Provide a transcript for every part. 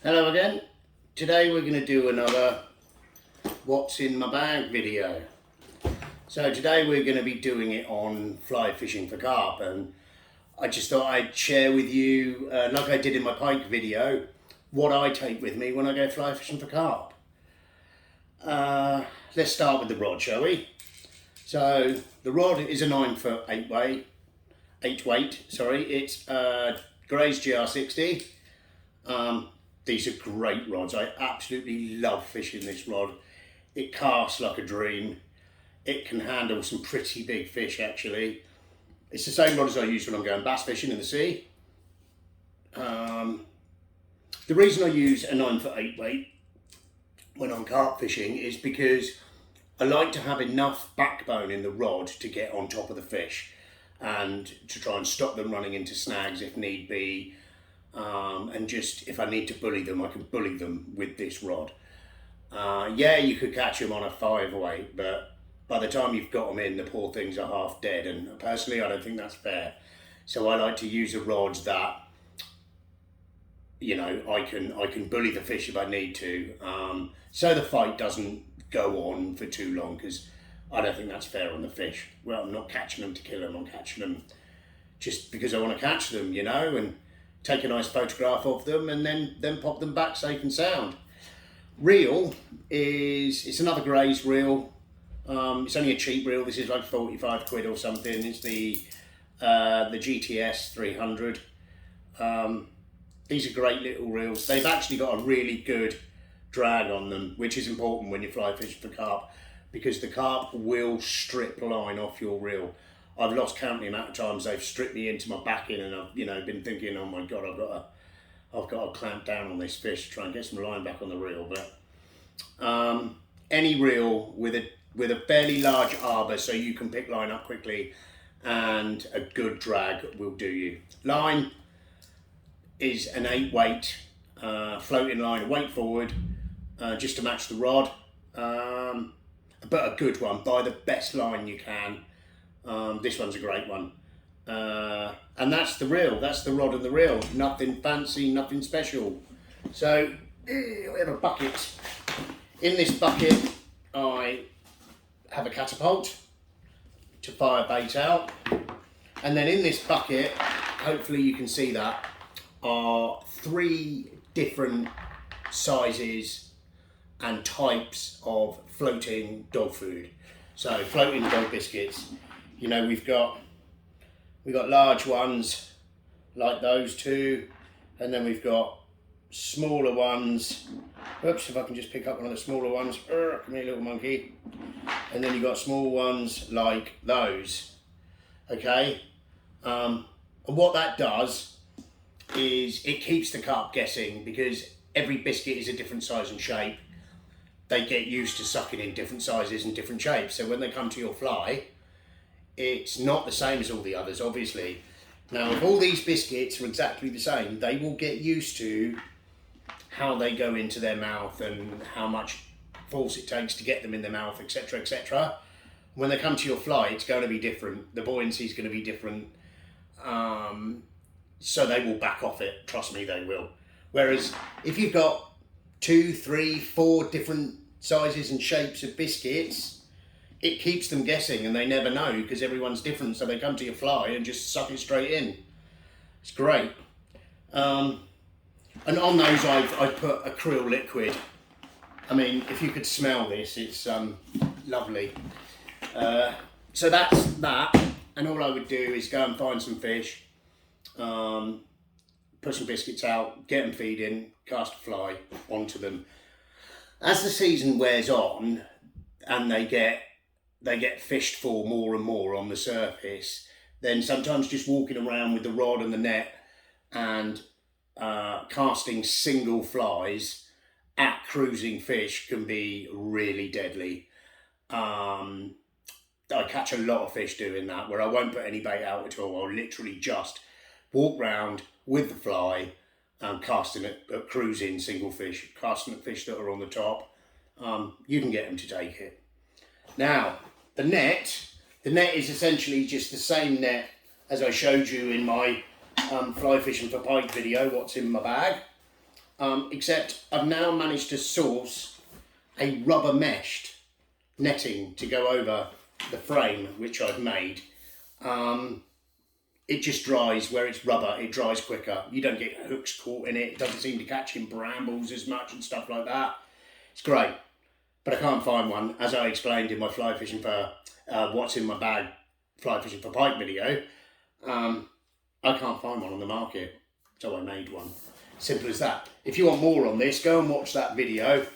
Hello again. Today we're going to do another what's in my bag video. So today we're going to be doing it on fly fishing for carp, and I just thought I'd share with you, like I did in my pike video, what I take with me when I go fly fishing for carp. Let's start with the rod, shall we? So the rod is a 9-foot 8 weight. It's Gray's GR60. These are great rods. I absolutely love fishing this rod. It casts like a dream. It can handle some pretty big fish actually. It's the same rod as I use when I'm going bass fishing in the sea. The reason I use a 9-foot 8 weight when I'm carp fishing is because I like to have enough backbone in the rod to get on top of the fish and to try and stop them running into snags if need be. And just if I need to bully them, I can bully them with this rod. Yeah, you could catch them on a 5 weight, but by the time you've got them in, the poor things are half dead, and personally I don't think that's fair. So I like to use a rod that, you know, I can bully the fish if I need to, so the fight doesn't go on for too long, because I don't think that's fair on the fish. Well, I'm not catching them to kill them, I'm catching them just because I want to catch them, you know, and take a nice photograph of them and then pop them back safe and sound. Reel it's another Gray's reel. It's only a cheap reel. This is like 45 quid or something. It's the GTS 300. These are great little reels. They've actually got a really good drag on them, which is important when you fly fishing for carp, because the carp will strip line off your reel. I've lost count the amount of times they've stripped me into my backing, and I've been thinking, oh my god, I've got to clamp down on this fish to try and get some line back on the reel. But any reel with a fairly large arbor, so you can pick line up quickly, and a good drag will do you. Line is an 8 weight floating line, weight forward, just to match the rod, but a good one. Buy the best line you can. This one's a great one, and that's the reel. That's the rod and the reel. Nothing fancy, nothing special. So we have a bucket. In this bucket I have a catapult to fire bait out, and then in this bucket, hopefully you can see that, are 3 different sizes and types of floating dog food. So floating dog biscuits. You know, we've got large ones like those two, and then we've got smaller ones. Oops, if I can just pick up one of the smaller ones. Come here, little monkey. And then you've got small ones like those. Okay? And what that does is it keeps the carp guessing, because every biscuit is a different size and shape. They get used to sucking in different sizes and different shapes. So when they come to your fly, it's not the same as all the others, obviously. Now, if all these biscuits are exactly the same, they will get used to how they go into their mouth and how much force it takes to get them in their mouth, etc., etc. When they come to your fly, it's going to be different. The buoyancy is going to be different. So they will back off it. Trust me, they will. Whereas if you've got 2, 3, 4 different sizes and shapes of biscuits, it keeps them guessing, and they never know because everyone's different. So they come to your fly and just suck it straight in. It's great. And on those, I've put acryl liquid. I mean, if you could smell this, it's lovely. So that's that. And all I would do is go and find some fish, put some biscuits out, get them feeding, cast a fly onto them. As the season wears on and they get fished for more and more on the surface, then sometimes just walking around with the rod and the net and casting single flies at cruising fish can be really deadly. I catch a lot of fish doing that, where I won't put any bait out at all. I'll literally just walk round with the fly and casting at cruising single fish, casting at fish that are on the top. You can get them to take it. Now, the net is essentially just the same net as I showed you in my fly fishing for pike video, what's in my bag. except I've now managed to source a rubber meshed netting to go over the frame which I've made. It just dries where it's rubber, it dries quicker. You don't get hooks caught in it. It doesn't seem to catch in brambles as much and stuff like that. It's great, but I can't find one. As I explained in my fly fishing for what's in my bag fly fishing for pike video, I can't find one on the market, so I made one. Simple as that. If you want more on this, go and watch that video.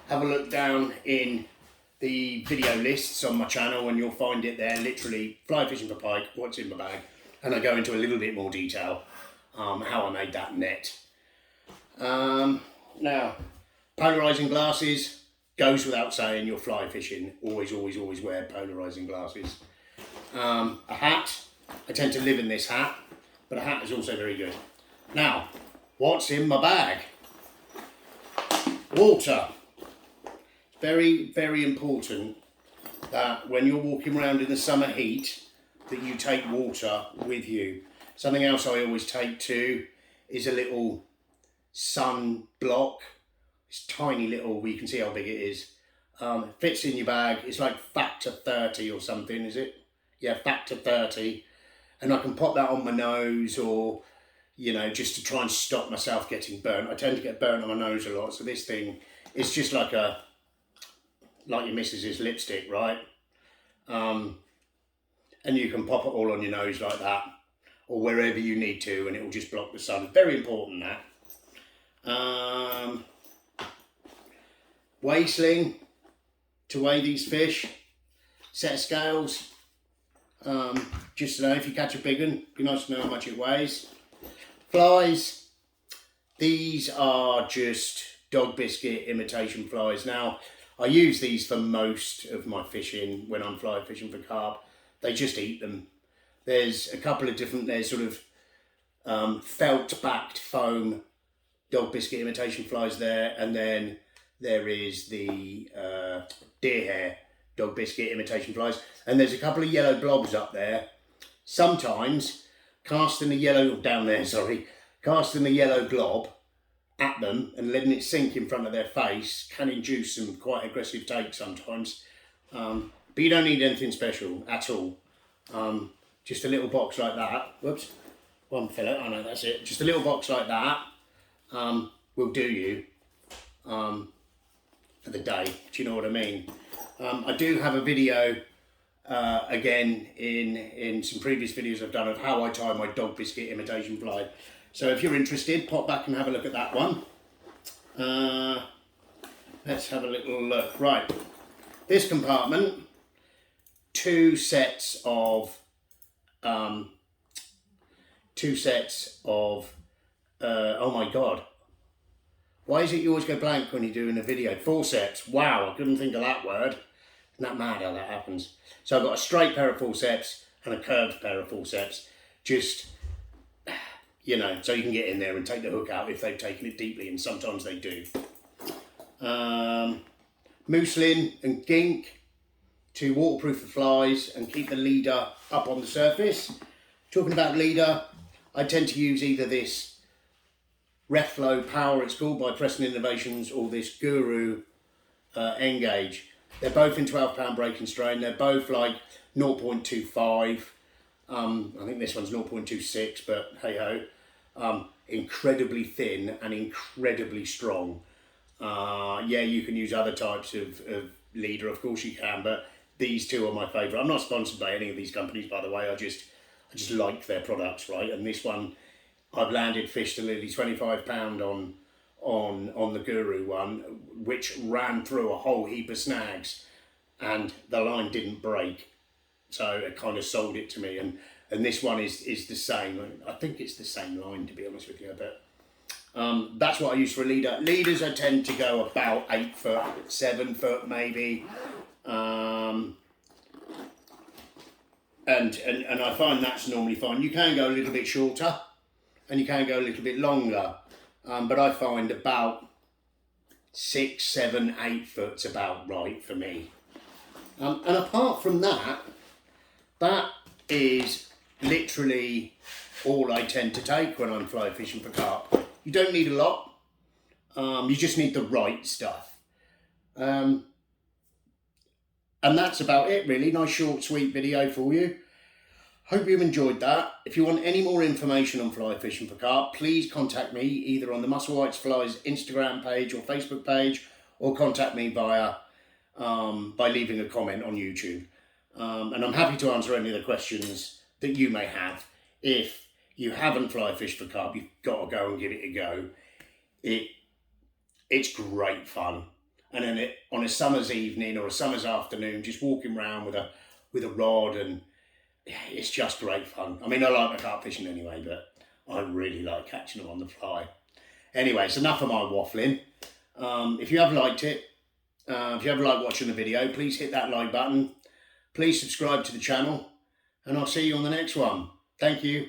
Have a look down in the video lists on my channel and you'll find it there, literally fly fishing for pike, what's in my bag. And I go into a little bit more detail how I made that net. Now, polarizing glasses goes without saying. You're fly fishing, always wear polarizing glasses. A hat, I tend to live in this hat, but a hat is also very good. Now, what's in my bag? Water. Very, very important that when you're walking around in the summer heat, that you take water with you. Something else I always take too is a little sun block. It's tiny little, you can see how big it is. It fits in your bag. It's like factor 30 or something, is it? Yeah, factor 30. And I can pop that on my nose, or, you know, just to try and stop myself getting burnt. I tend to get burnt on my nose a lot, so this thing is just like your missus's lipstick, right? And you can pop it all on your nose like that, or wherever you need to, and it will just block the sun. Very important, that. Weigh sling to weigh these fish. Set of scales. Just to know if you catch a big one, be nice to know how much it weighs. Flies. These are just dog biscuit imitation flies. Now, I use these for most of my fishing when I'm fly fishing for carp. They just eat them. There's a couple of different, there's sort of felt backed foam dog biscuit imitation flies there, and then there is the deer hair dog biscuit imitation flies, and there's a couple of yellow blobs up there. Sometimes casting a yellow glob at them and letting it sink in front of their face can induce some quite aggressive takes sometimes. But you don't need anything special at all. Just a little box like that. Whoops, one fillet. I know, that's it. Just a little box like that will do you for the day. Do you know what I mean? I do have a video again in some previous videos I've done of how I tie my dog biscuit imitation fly. So if you're interested, pop back and have a look at that one. Let's have a little look. Right, this compartment. Two sets of oh my god, why is it you always go blank when you're doing a video? Forceps. Wow, I couldn't think of that word. Isn't that mad how that happens? So I've got a straight pair of forceps and a curved pair of forceps, just, you know, so you can get in there and take the hook out if they've taken it deeply, and sometimes they do. Muslin and gink to waterproof the flies and keep the leader up on the surface. Talking about leader, I tend to use either this Reflow Power, it's called, by Preston Innovations, or this Guru Engage. They're both in 12-pound breaking strain. They're both like 0.25. I think this one's 0.26, but hey ho. Incredibly thin and incredibly strong. Yeah, you can use other types of leader, of course you can, but these two are my favourite. I'm not sponsored by any of these companies, by the way. I just like their products, right? And this one, I've landed fish to nearly £25 on the Guru one, which ran through a whole heap of snags, and the line didn't break. So it kind of sold it to me. And this one is the same. I think it's the same line, to be honest with you, but that's what I use for a leader. Leaders, I tend to go about 8 foot, 7 foot maybe. And I find that's normally fine. You can go a little bit shorter and you can go a little bit longer, but I find about 6, 7, 8 foot's about right for me. And apart from that, that is literally all I tend to take when I'm fly fishing for carp. You don't need a lot. You just need the right stuff. And that's about it, really. Nice, short, sweet video for you. Hope you enjoyed that. If you want any more information on fly fishing for carp, please contact me either on the Musselwhite's Flies Instagram page or Facebook page, or contact me via by leaving a comment on YouTube. And I'm happy to answer any of the questions that you may have. If you haven't fly fished for carp, you've got to go and give it a go. It's great fun. And then on a summer's evening or a summer's afternoon, just walking around with a rod, and it's just great fun. I mean, I like the carp fishing anyway, but I really like catching them on the fly. Anyway, it's enough of my waffling. If you have liked it, if you ever like watching the video, please hit that like button. Please subscribe to the channel, and I'll see you on the next one. Thank you.